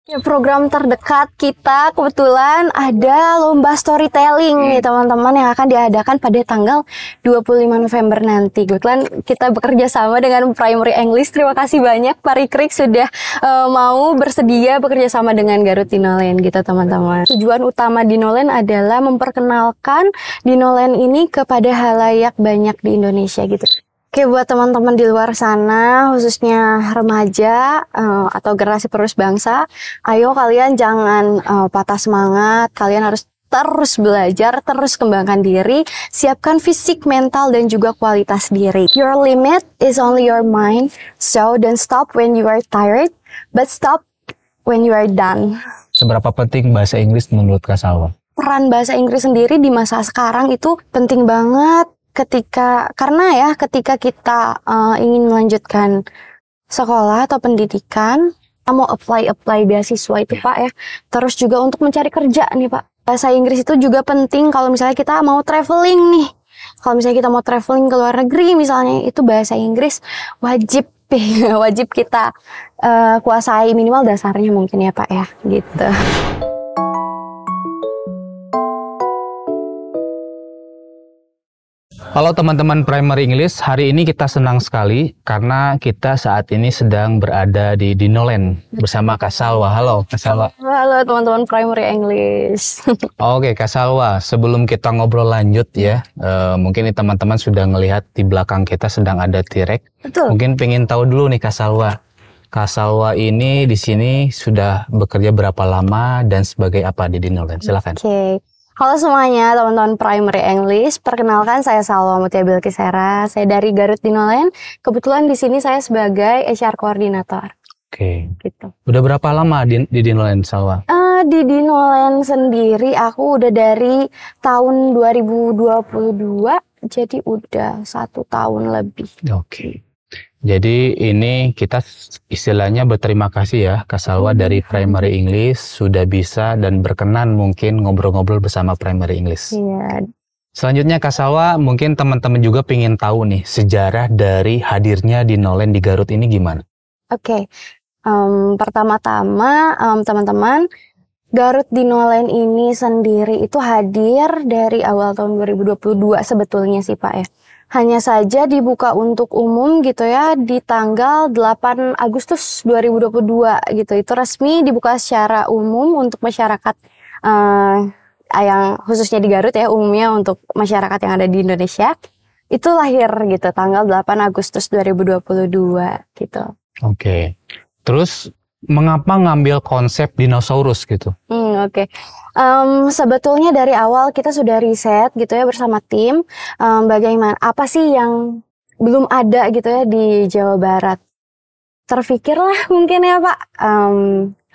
Ya, program terdekat kita kebetulan ada lomba storytelling nih teman-teman yang akan diadakan pada tanggal 25 November nanti. Kebetulan kita bekerja sama dengan Primary English. Terima kasih banyak Pak Rikrik sudah mau bersedia bekerja sama dengan Garut Dinoland gitu teman-teman. Tujuan utama Dinoland adalah memperkenalkan Dinoland ini kepada halayak banyak di Indonesia gitu. Oke, buat teman-teman di luar sana, khususnya remaja atau generasi penerus bangsa, ayo kalian jangan patah semangat, kalian harus terus belajar, terus kembangkan diri, siapkan fisik, mental, dan juga kualitas diri. Your limit is only your mind, so don't stop when you are tired, but stop when you are done. Seberapa penting bahasa Inggris menurut Kak Salwa? Peran bahasa Inggris sendiri di masa sekarang itu penting banget. Ketika kita ingin melanjutkan sekolah atau pendidikan, kita mau apply beasiswa itu Pak ya. Terus juga untuk mencari kerja nih Pak. Bahasa Inggris itu juga penting kalau misalnya kita mau traveling nih. Kalau misalnya kita mau traveling ke luar negeri misalnya, itu bahasa Inggris wajib wajib kita kuasai, minimal dasarnya mungkin ya Pak ya, gitu. Halo teman-teman Primary English, hari ini kita senang sekali karena kita saat ini sedang berada di Dinoland bersama Kak Salwa. Halo Kak Salwa. Halo teman-teman Primary English. Oke Kak Salwa, sebelum kita ngobrol lanjut ya, mungkin teman-teman sudah ngelihat di belakang kita sedang ada T-Rex. Betul. Mungkin pengen tahu dulu nih Kak Salwa. Kak Salwa ini di sini sudah bekerja berapa lama dan sebagai apa di Dinoland? Silakan. Oke. Halo semuanya teman-teman Primary English, perkenalkan saya Salwa Mutia Bilkisera, saya dari Garut Dinoland. Kebetulan di sini saya sebagai HR koordinator. Oke. Gitu. Udah berapa lama di Dinoland Salwa? Di Dinoland sendiri aku udah dari tahun 2022, jadi udah 1 tahun lebih. Oke. Jadi ini kita istilahnya berterima kasih ya Kak Salwa dari Primary English sudah bisa dan berkenan mungkin ngobrol-ngobrol bersama Primary English. Iya. Selanjutnya Kak Salwa, mungkin teman-teman juga pengen tahu nih sejarah dari hadirnya Dinoland di Garut ini gimana? Oke. Pertama-tama teman-teman, Garut Dinoland ini sendiri itu hadir dari awal tahun 2022 sebetulnya sih Pak ya. Hanya saja dibuka untuk umum gitu ya di tanggal 8 Agustus 2022 gitu. Itu resmi dibuka secara umum untuk masyarakat yang khususnya di Garut ya, umumnya untuk masyarakat yang ada di Indonesia. Itu lahir gitu tanggal 8 Agustus 2022 gitu. Oke. Terus mengapa ngambil konsep dinosaurus gitu? Oke. Sebetulnya dari awal kita sudah riset gitu ya bersama tim, bagaimana apa sih yang belum ada gitu ya di Jawa Barat. Terfikirlah mungkin ya Pak,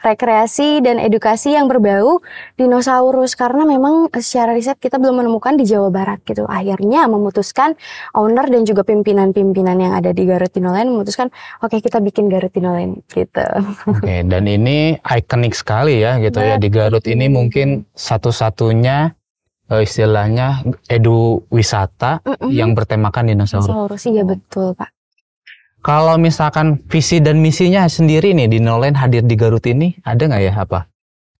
rekreasi dan edukasi yang berbau dinosaurus, karena memang secara riset kita belum menemukan di Jawa Barat gitu. Akhirnya memutuskan owner dan juga pimpinan-pimpinan yang ada di Garut Dinoland memutuskan oke, kita bikin Garut Dinoland gitu. Oke, dan ini ikonik sekali ya gitu ya di Garut ini, mungkin satu-satunya istilahnya edu wisata yang bertemakan dinosaurus. Iya betul Pak. Kalau misalkan visi dan misinya sendiri nih Dinoland hadir di Garut ini, ada nggak ya apa?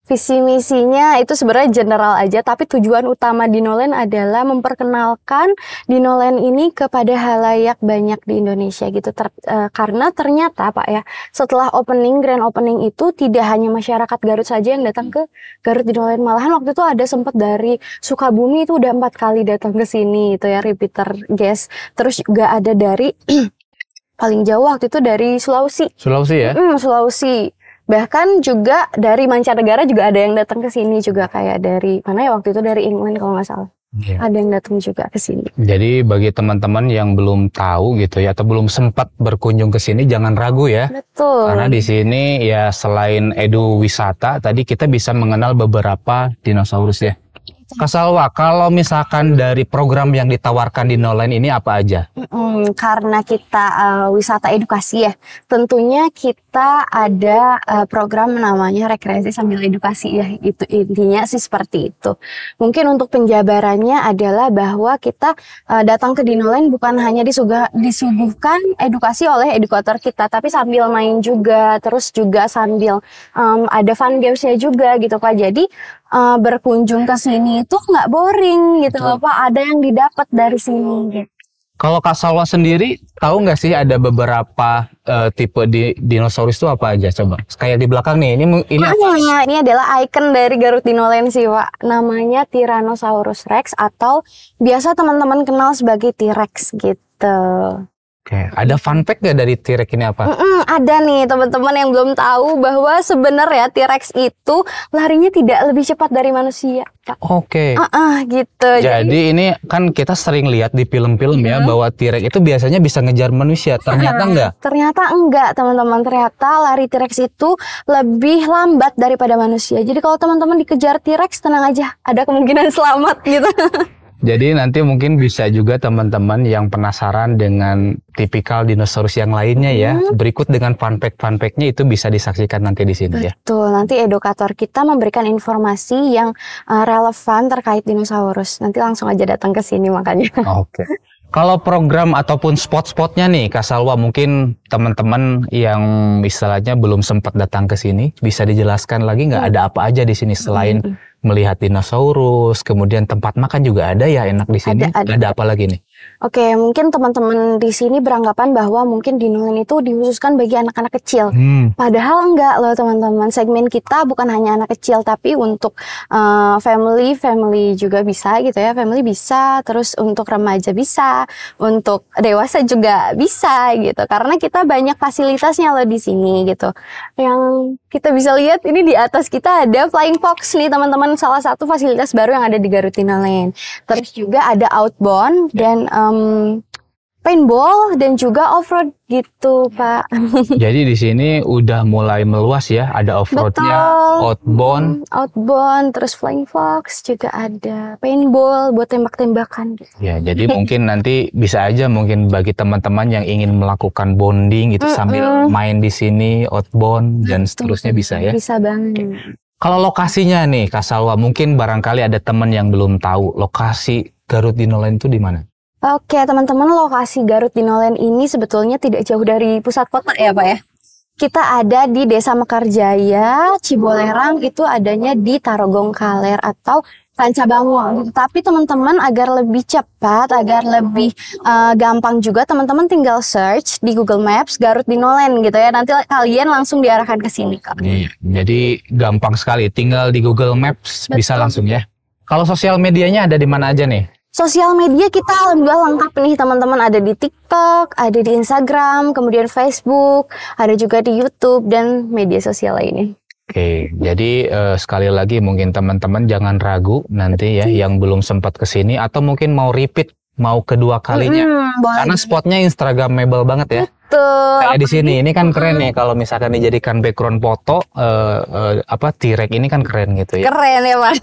Visi misinya itu sebenarnya general aja, tapi tujuan utama Dinoland adalah memperkenalkan Dinoland ini kepada halayak banyak di Indonesia gitu. Karena ternyata Pak ya, setelah grand opening itu tidak hanya masyarakat Garut saja yang datang ke Garut Dinoland. Malahan waktu itu ada sempat dari Sukabumi itu udah 4 kali datang ke sini itu ya, repeater guest. Terus juga ada dari paling jauh waktu itu dari Sulawesi. Sulawesi ya? Sulawesi. Bahkan juga dari mancanegara juga ada yang datang ke sini juga, kayak dari mana ya waktu itu, dari England kalau nggak salah. Yeah. Ada yang datang juga ke sini. Jadi bagi teman-teman yang belum tahu gitu ya atau belum sempat berkunjung ke sini, jangan ragu ya. Betul. Karena di sini ya selain edu wisata, tadi kita bisa mengenal beberapa dinosaurus ya. Kak Salwa, kalau misalkan dari program yang ditawarkan di Nolen ini apa aja? Karena kita wisata edukasi ya, tentunya kita ada program namanya rekreasi sambil edukasi ya, itu intinya sih seperti itu. Mungkin untuk penjabarannya adalah bahwa kita datang ke Dinoland bukan hanya disuguhkan edukasi oleh edukator kita, tapi sambil main juga, terus juga sambil ada fun gamesnya juga gitu Pak. Jadi berkunjung ke sini itu nggak boring gitu loh Pak, ada yang didapat dari sini gitu. Kalau Kak Salwa sendiri tahu nggak sih ada beberapa tipe dinosaurus itu apa aja coba? Kayak di belakang nih, ini apa? Ini adalah ikon dari Garut Dinoland sih Pak, namanya Tyrannosaurus Rex atau biasa teman-teman kenal sebagai T-Rex gitu. Oke, ada fun fact nggak dari T-Rex ini apa? Ada nih teman-teman yang belum tahu bahwa sebenarnya T-Rex itu larinya tidak lebih cepat dari manusia. Oke. Gitu. Jadi ini kan kita sering lihat di film-film ya bahwa T-Rex itu biasanya bisa ngejar manusia. Ternyata enggak? Ternyata enggak teman-teman. Ternyata lari T-Rex itu lebih lambat daripada manusia. Jadi kalau teman-teman dikejar T-Rex tenang aja, ada kemungkinan selamat gitu. Jadi nanti mungkin bisa juga teman-teman yang penasaran dengan tipikal dinosaurus yang lainnya ya. Berikut dengan fun fact-nya itu bisa disaksikan nanti di sini ya. Betul, nanti edukator kita memberikan informasi yang relevan terkait dinosaurus. Nanti langsung aja datang ke sini makanya. Oke. Kalau program ataupun spot-spotnya nih Kak Salwa, mungkin teman-teman yang istilahnya belum sempat datang ke sini bisa dijelaskan lagi nggak ada apa aja di sini selain melihat dinosaurus, kemudian tempat makan juga ada ya enak di sini. Ada apa lagi nih? Oke, mungkin teman-teman di sini beranggapan bahwa mungkin Dinoland itu dikhususkan bagi anak-anak kecil. Padahal enggak loh teman-teman. Segmen kita bukan hanya anak kecil, tapi untuk family juga bisa gitu ya. Family bisa, terus untuk remaja bisa, untuk dewasa juga bisa gitu. Karena kita banyak fasilitasnya loh di sini gitu. Yang kita bisa lihat ini di atas kita ada Flying Fox nih teman-teman, salah satu fasilitas baru yang ada di Garut Dinoland. Terus juga ada outbound dan paintball dan juga off-road gitu Pak. Jadi di sini udah mulai meluas ya, ada off-roadnya, outbound, terus Flying Fox juga ada, paintball buat tembak-tembakan gitu. Ya, jadi mungkin nanti bisa aja mungkin bagi teman-teman yang ingin melakukan bonding gitu sambil main di sini, outbound dan seterusnya bisa ya. Bisa banget. Kalau lokasinya nih Kak Salwa, mungkin barangkali ada teman yang belum tahu lokasi Garut Dinoland itu di mana? Oke teman-teman, lokasi Garut Dinoland ini sebetulnya tidak jauh dari pusat kota ya Pak ya. Kita ada di Desa Mekarjaya, Cibolerang, itu adanya di Tarogong Kaler atau Rancabango. Tapi teman-teman agar lebih cepat, agar lebih gampang juga, teman-teman tinggal search di Google Maps Garut Dinoland gitu ya. Nanti kalian langsung diarahkan ke sini kok. Jadi gampang sekali, tinggal di Google Maps bisa langsung ya. Kalau sosial medianya ada di mana aja nih? Sosial media kita alhamdulillah lengkap nih teman-teman, ada di TikTok, ada di Instagram, kemudian Facebook, ada juga di YouTube dan media sosial lainnya. Oke, jadi sekali lagi mungkin teman-teman jangan ragu nanti ya yang belum sempat kesini atau mungkin mau repeat, mau kedua kalinya, karena spotnya Instagramable banget ya. Betul. Kayak di sini, ini kan keren nih kalau misalkan dijadikan background foto, T-Rex ini kan keren gitu ya. Keren ya Pak.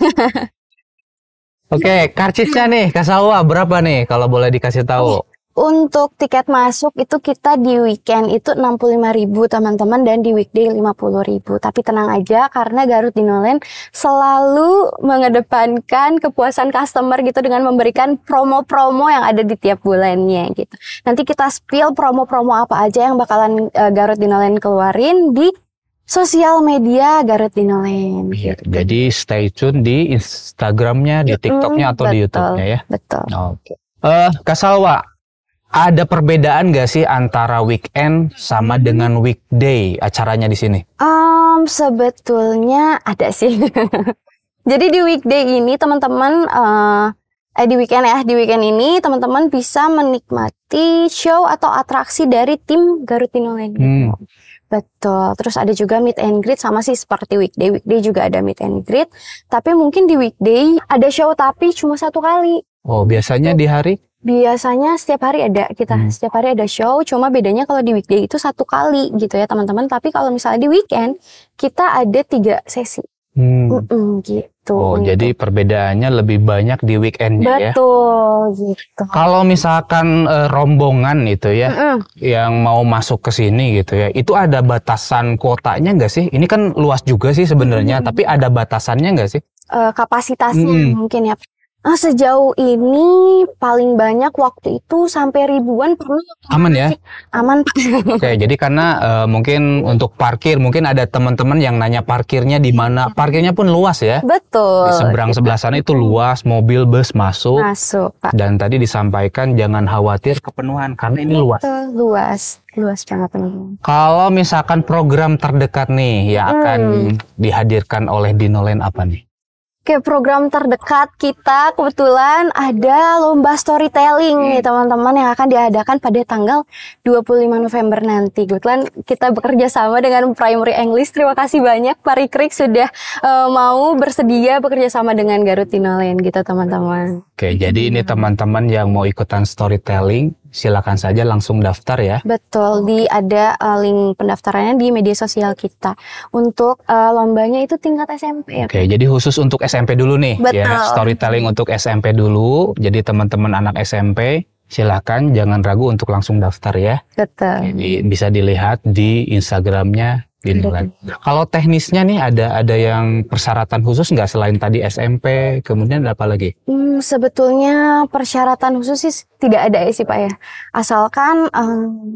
Oke, karcisnya nih Kak Salwa berapa nih kalau boleh dikasih tahu? Untuk tiket masuk itu kita di weekend itu 65.000 teman-teman dan di weekday 50.000. Tapi tenang aja karena Garut Dinoland selalu mengedepankan kepuasan customer gitu dengan memberikan promo-promo yang ada di tiap bulannya gitu. Nanti kita spill promo-promo apa aja yang bakalan Garut Dinoland keluarin di sosial media Garut Dinoland. Iya, jadi stay tune di Instagramnya, di TikToknya atau di YouTube-nya ya. Betul. Oke. Kak Salwa, ada perbedaan nggak sih antara weekend sama dengan weekday acaranya di sini? Sebetulnya ada sih. Jadi di weekday ini teman-teman di weekend ini teman-teman bisa menikmati show atau atraksi dari tim Garut Dinoland. Betul. Terus ada juga meet and greet sama sih seperti weekday. Weekday juga ada meet and greet. Tapi mungkin di weekday ada show tapi cuma satu kali. Oh, biasanya di hari? Biasanya setiap hari ada kita. Setiap hari ada show. Cuma bedanya kalau di weekday itu satu kali gitu ya teman-teman. Tapi kalau misalnya di weekend kita ada 3 sesi. Gitu. Oh, jadi perbedaannya lebih banyak di weekendnya ya. Betul, gitu. Kalau misalkan rombongan itu ya, yang mau masuk ke sini gitu ya, itu ada batasan kuotanya nggak sih? Ini kan luas juga sih sebenarnya, tapi ada batasannya nggak sih? Kapasitasnya mungkin ya. Sejauh ini paling banyak waktu itu sampai ribuan pernah. Aman ya? Aman. Oke, jadi karena mungkin untuk parkir, mungkin ada teman-teman yang nanya parkirnya di mana. Parkirnya pun luas ya. Betul. Di seberang sebelah sana itu luas, mobil, bus masuk. Masuk, Pak. Dan tadi disampaikan jangan khawatir kepenuhan karena ini luas. Luas banget teman-teman. Kalau misalkan program terdekat nih yang akan dihadirkan oleh Dinoland apa nih? Oke, program terdekat kita kebetulan ada lomba storytelling nih teman-teman yang akan diadakan pada tanggal 25 November nanti. Kebetulan kita bekerja sama dengan Primary English. Terima kasih banyak Pak Rikrik sudah mau bersedia bekerja sama dengan Garut Dinoland gitu teman-teman. Oke, jadi ini teman-teman yang mau ikutan storytelling, silakan saja langsung daftar ya. Betul, ada link pendaftarannya di media sosial kita. Untuk lombanya itu tingkat SMP ya. Oke, jadi khusus untuk SMP dulu nih. Betul. Ya, storytelling untuk SMP dulu. Jadi teman-teman anak SMP silakan jangan ragu untuk langsung daftar ya. Betul. Jadi bisa dilihat di Instagramnya Dinoland. Kalau teknisnya nih ada yang persyaratan khusus nggak selain tadi SMP, kemudian ada apa lagi? Sebetulnya persyaratan khusus sih tidak ada ya sih Pak ya. Asalkan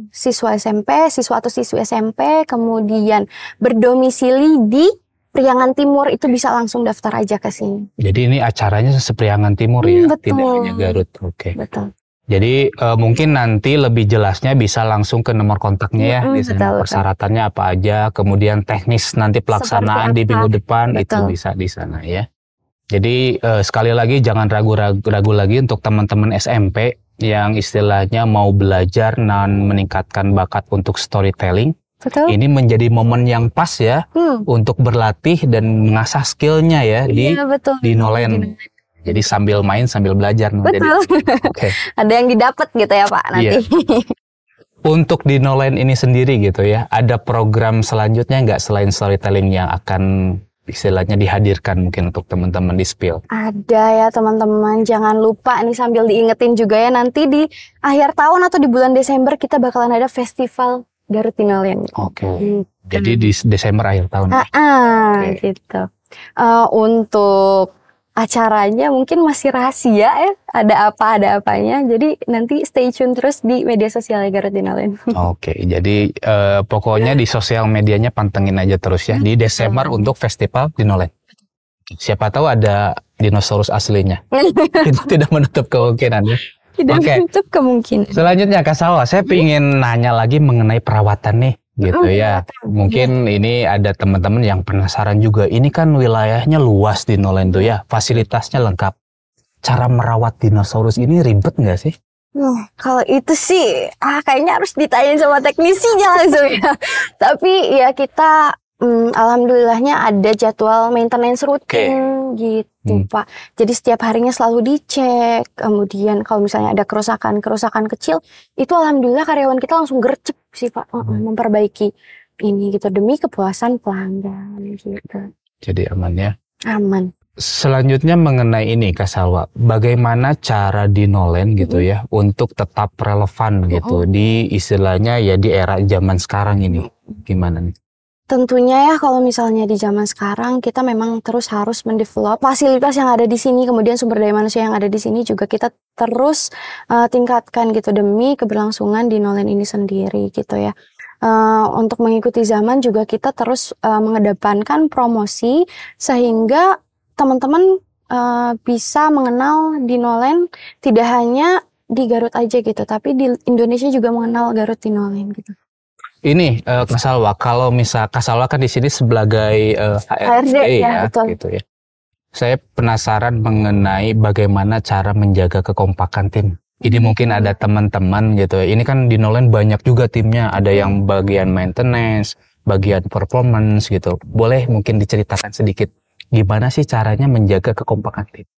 siswa atau siswi SMP kemudian berdomisili di Priangan Timur itu bisa langsung daftar aja ke sini. Jadi ini acaranya Priangan Timur ya, betul. Tidak hanya Garut. Oke. Betul. Jadi mungkin nanti lebih jelasnya bisa langsung ke nomor kontaknya ya, di sana persyaratannya apa aja, kemudian teknis nanti pelaksanaan di minggu depan itu bisa di sana ya. Jadi sekali lagi jangan ragu-ragu lagi untuk teman-teman SMP yang istilahnya mau belajar dan meningkatkan bakat untuk storytelling. Betul. Ini menjadi momen yang pas ya untuk berlatih dan mengasah skillnya ya di Dinoland. Jadi sambil main sambil belajar. Betul. Oke. Ada yang didapat gitu ya Pak nanti. Iya. Untuk Dinoland ini sendiri gitu ya, ada program selanjutnya nggak selain storytelling yang akan istilahnya dihadirkan mungkin untuk teman-teman di Spill? Ada ya teman-teman, jangan lupa nih sambil diingetin juga ya nanti di akhir tahun atau di bulan Desember kita bakalan ada festival Garut Dinoland. Oke. Jadi di Desember akhir tahun. Gitu. Untuk acaranya mungkin masih rahasia ya, ada apanya. Jadi nanti stay tune terus di media sosial Garut Dinoland. Oke, jadi pokoknya di sosial medianya pantengin aja terus ya di Desember untuk festival Dinoland. Siapa tahu ada dinosaurus aslinya. Itu tidak menutup kemungkinan ya. Tidak menutup kemungkinan. Selanjutnya Kak Salwa, saya ingin nanya lagi mengenai perawatan nih. Gitu ya, mungkin ini ada teman-teman yang penasaran juga. Ini kan wilayahnya luas di Dinoland tuh ya, fasilitasnya lengkap. Cara merawat dinosaurus ini ribet nggak sih? Kalau itu sih, kayaknya harus ditanyain sama teknisinya langsung ya. Tapi ya kita, alhamdulillahnya ada jadwal maintenance rutin gitu Pak. Jadi setiap harinya selalu dicek. Kemudian kalau misalnya ada kerusakan kecil, itu alhamdulillah karyawan kita langsung gercep sih Pak, memperbaiki ini gitu demi kepuasan pelanggan gitu. Jadi aman ya? Aman. Selanjutnya mengenai ini Kak Salwa, bagaimana cara Dinoland gitu ya untuk tetap relevan gitu di istilahnya ya di era zaman sekarang ini, gimana nih? Tentunya ya kalau misalnya di zaman sekarang kita memang terus harus mendevelop fasilitas yang ada di sini, kemudian sumber daya manusia yang ada di sini juga kita terus tingkatkan gitu demi keberlangsungan Dinoland ini sendiri gitu ya. Untuk mengikuti zaman juga kita terus mengedepankan promosi sehingga teman-teman bisa mengenal Dinoland tidak hanya di Garut aja gitu, tapi di Indonesia juga mengenal Garut Dinoland gitu. Ini Kak Salwa, kalau misal Kak Salwa kan di sini sebagai HRD ya, gitu ya. Saya penasaran mengenai bagaimana cara menjaga kekompakan tim. Ini mungkin ada teman-teman gitu ya. Ini kan di Dinoland banyak juga timnya, ada yang bagian maintenance, bagian performance gitu. Boleh mungkin diceritakan sedikit gimana sih caranya menjaga kekompakan tim?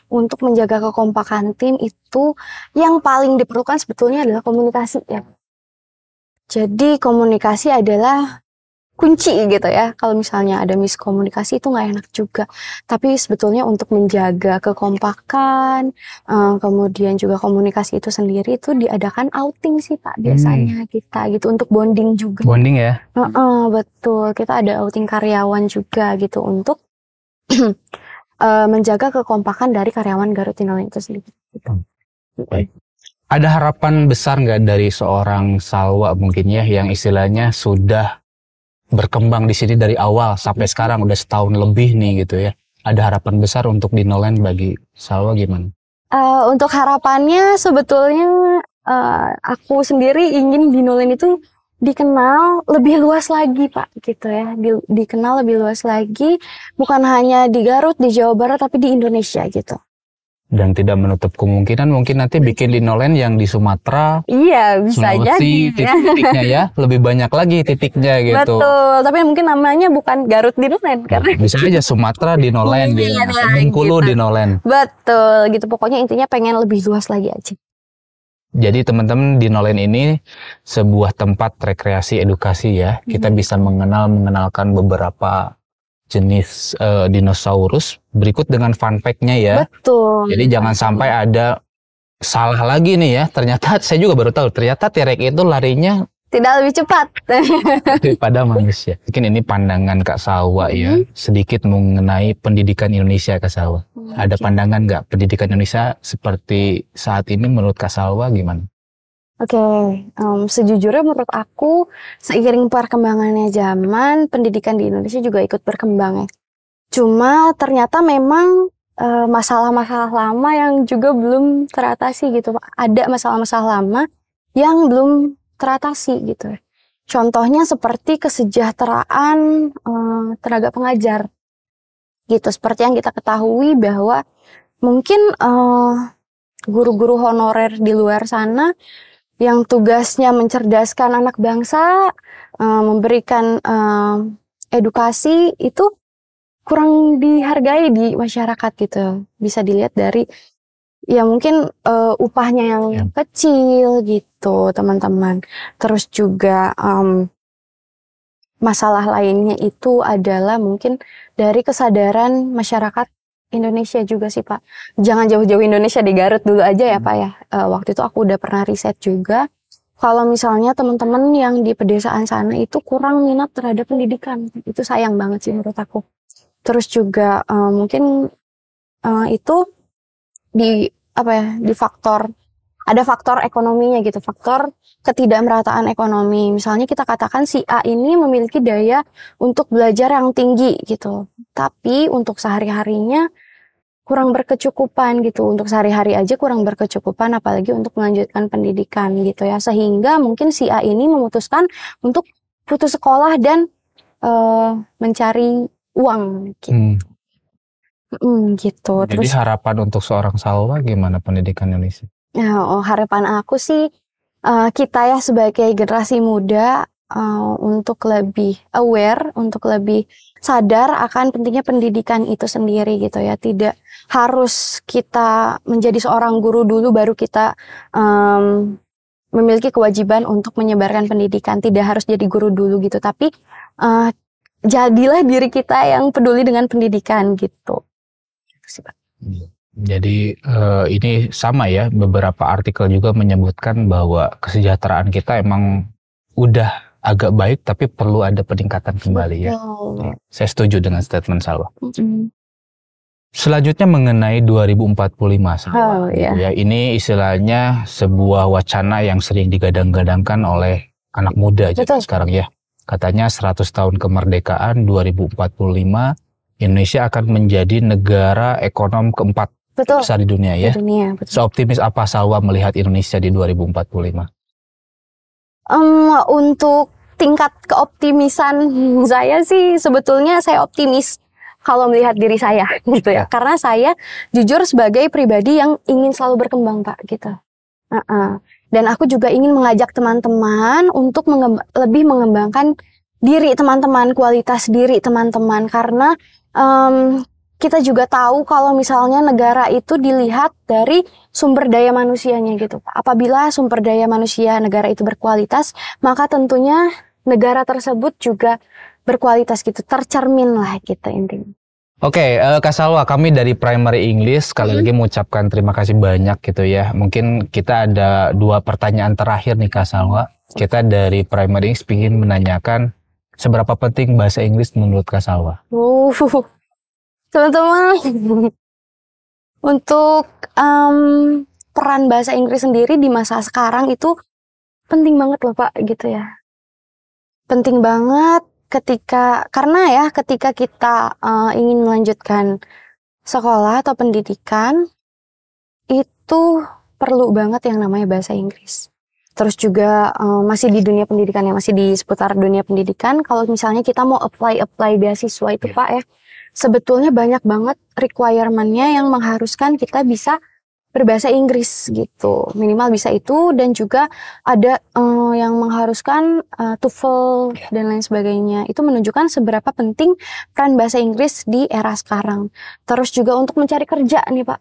Untuk menjaga kekompakan tim itu yang paling diperlukan sebetulnya adalah komunikasi ya. Jadi komunikasi adalah kunci gitu ya. Kalau misalnya ada miskomunikasi itu nggak enak juga. Tapi sebetulnya untuk menjaga kekompakan, kemudian juga komunikasi itu sendiri itu diadakan outing sih Pak biasanya kita gitu untuk bonding juga. Bonding ya? Betul, kita ada outing karyawan juga gitu untuk menjaga kekompakan dari karyawan Garut Inolend itu sendiri. Gitu. Baik. Ada harapan besar nggak dari seorang Salwa mungkin ya yang istilahnya sudah berkembang di sini dari awal sampai sekarang udah setahun lebih nih gitu ya. Ada harapan besar untuk Dinoland bagi Salwa gimana? Untuk harapannya sebetulnya aku sendiri ingin Dinoland itu dikenal lebih luas lagi Pak gitu ya. Dikenal lebih luas lagi bukan hanya di Garut, di Jawa Barat tapi di Indonesia gitu. Dan tidak menutup kemungkinan mungkin nanti bikin Dinoland yang di Sumatera, iya bisa jadi titik-titiknya ya, lebih banyak lagi titiknya gitu. Betul, tapi mungkin namanya bukan Garut Dinoland karena bisa aja Sumatera Dinoland ya, Bengkulu gitu. Dinoland. Betul, gitu pokoknya intinya pengen lebih luas lagi aja. Jadi teman-teman Dinoland ini sebuah tempat rekreasi edukasi ya. Kita bisa mengenalkan beberapa jenis dinosaurus berikut dengan fun fact-nya ya. Betul. Jadi jangan sampai ada salah lagi nih ya. Ternyata saya juga baru tahu ternyata T-Rex itu larinya tidak lebih cepat daripada manusia. Mungkin ini pandangan Kak Salwa ya. Sedikit mengenai pendidikan Indonesia Kak Salwa. Ada pandangan nggak pendidikan Indonesia seperti saat ini menurut Kak Salwa gimana? Oke, sejujurnya menurut aku seiring perkembangannya zaman, pendidikan di Indonesia juga ikut berkembang ya. Cuma ternyata memang masalah-masalah lama yang juga belum teratasi gitu. Ada masalah-masalah lama yang belum teratasi gitu. Contohnya seperti kesejahteraan tenaga pengajar. Gitu, seperti yang kita ketahui bahwa mungkin guru-guru honorer di luar sana yang tugasnya mencerdaskan anak bangsa, memberikan edukasi itu kurang dihargai di masyarakat gitu. Bisa dilihat dari ya mungkin upahnya yang kecil gitu teman-teman. Terus juga masalah lainnya itu adalah mungkin dari kesadaran masyarakat Indonesia juga sih Pak. Jangan jauh-jauh Indonesia, di Garut dulu aja ya Pak ya. Waktu itu aku udah pernah riset juga. Kalau misalnya teman-teman yang di pedesaan sana itu kurang minat terhadap pendidikan. Itu sayang banget sih menurut aku. Terus juga mungkin itu di ada faktor ekonominya gitu. Faktor ketidakmerataan ekonomi. Misalnya kita katakan si A ini memiliki daya untuk belajar yang tinggi gitu. Tapi untuk sehari-harinya kurang berkecukupan gitu. Untuk sehari-hari aja kurang berkecukupan apalagi untuk melanjutkan pendidikan gitu ya. Sehingga mungkin si A ini memutuskan untuk putus sekolah dan mencari uang gitu. Gitu. Jadi terus harapan untuk seorang Salwa gimana pendidikan Indonesia? Harapan aku sih kita ya sebagai generasi muda untuk lebih aware, untuk lebih sadar akan pentingnya pendidikan itu sendiri gitu ya. Tidak harus kita menjadi seorang guru dulu baru kita memiliki kewajiban untuk menyebarkan pendidikan. Tidak harus jadi guru dulu gitu, tapi jadilah diri kita yang peduli dengan pendidikan gitu. Jadi ini sama ya, beberapa artikel juga menyebutkan bahwa kesejahteraan kita emang udah agak baik tapi perlu ada peningkatan kembali ya. Saya setuju dengan statement Salwa. Selanjutnya mengenai 2045 Salwa. Ya, ini istilahnya sebuah wacana yang sering digadang-gadangkan oleh anak muda sekarang ya. Katanya 100 tahun kemerdekaan 2045 Indonesia akan menjadi negara ekonom keempat besar di dunia ya. Seoptimis apa Salwa melihat Indonesia di 2045? Untuk tingkat keoptimisan saya sih sebetulnya saya optimis kalau melihat diri saya gitu ya. Karena saya jujur sebagai pribadi yang ingin selalu berkembang Pak gitu. Dan aku juga ingin mengajak teman-teman untuk lebih mengembangkan diri teman-teman, kualitas diri teman-teman. Karena kita juga tahu kalau misalnya negara itu dilihat dari sumber daya manusianya gitu. Apabila sumber daya manusia negara itu berkualitas, maka tentunya negara tersebut juga berkualitas gitu, tercermin lah gitu intinya. Oke, Kak Salwa, kami dari Primary English sekali lagi mengucapkan terima kasih banyak gitu ya. Mungkin kita ada 2 pertanyaan terakhir nih Kak Salwa. Kita dari Primary English ingin menanyakan seberapa penting bahasa Inggris menurut Kak Salwa? Teman-teman, untuk peran bahasa Inggris sendiri di masa sekarang itu penting banget loh Pak gitu ya. Penting banget karena ketika kita ingin melanjutkan sekolah atau pendidikan itu perlu banget yang namanya bahasa Inggris. Terus juga masih di dunia pendidikan ya, masih di seputar dunia pendidikan. Kalau misalnya kita mau apply beasiswa itu Pak ya, sebetulnya banyak banget requirement-nya yang mengharuskan kita bisa berbahasa Inggris gitu, minimal bisa itu, dan juga ada yang mengharuskan TOEFL dan lain sebagainya. Itu menunjukkan seberapa penting peran bahasa Inggris di era sekarang. Terus juga untuk mencari kerja nih Pak,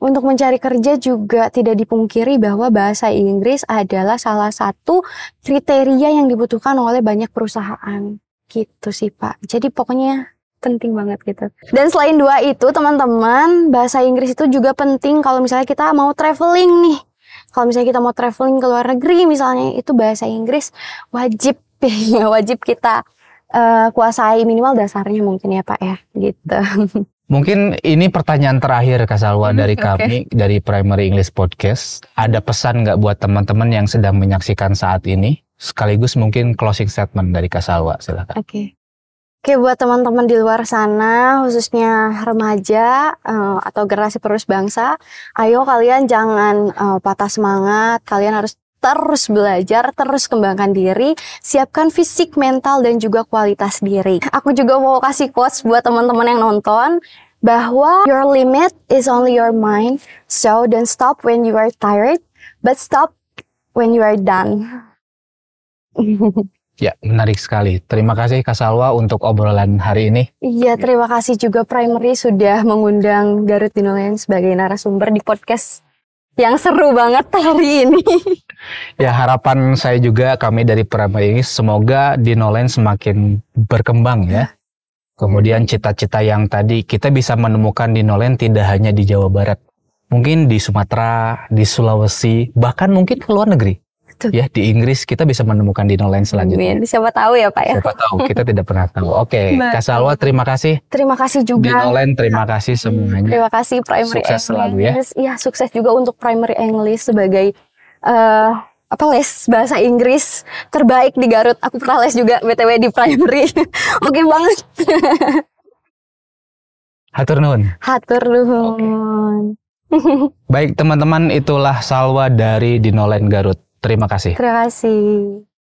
untuk mencari kerja juga tidak dipungkiri bahwa bahasa Inggris adalah salah satu kriteria yang dibutuhkan oleh banyak perusahaan gitu sih Pak. Jadi pokoknya penting banget gitu. Dan selain 2 itu teman-teman, bahasa Inggris itu juga penting kalau misalnya kita mau traveling nih. Kalau misalnya kita mau traveling ke luar negeri misalnya, itu bahasa Inggris wajib wajib kita kuasai, minimal dasarnya mungkin ya Pak ya gitu. Mungkin ini pertanyaan terakhir Kak Salwa dari kami dari Primary English Podcast. Ada pesan nggak buat teman-teman yang sedang menyaksikan saat ini? Sekaligus mungkin closing statement dari Kak Salwa, silakan. Oke, buat teman-teman di luar sana, khususnya remaja atau generasi penerus bangsa, ayo kalian jangan patah semangat, kalian harus terus belajar, terus kembangkan diri, siapkan fisik, mental, dan juga kualitas diri. Aku juga mau kasih quotes buat teman-teman yang nonton, bahwa your limit is only your mind, so don't stop when you are tired, but stop when you are done. Ya, menarik sekali. Terima kasih Kak Salwa untuk obrolan hari ini. Iya, terima kasih juga Primary sudah mengundang Garut Dinolen sebagai narasumber di podcast yang seru banget hari ini. Ya, harapan saya juga kami dari Primary ini semoga Dinolen semakin berkembang ya. Kemudian cita-cita yang tadi kita bisa menemukan Dinolen tidak hanya di Jawa Barat. Mungkin di Sumatera, di Sulawesi, bahkan mungkin ke luar negeri. Ya, di Inggris kita bisa menemukan Dinolen selanjutnya. Siapa tahu ya Pak ya. Siapa tahu, kita tidak pernah tahu. Oke, Kak Salwa terima kasih. Terima kasih juga. Dinolen terima kasih semuanya. Terima kasih Primary Sukses selalu ya. Iya, sukses juga untuk Primary English sebagai les bahasa Inggris terbaik di Garut. Aku pernah les juga BTW di Primary. Oke banget. Hatur nuhun. Hatur nuhun. Baik teman-teman, itulah Salwa dari Dinolen Garut. Terima kasih. Terima kasih.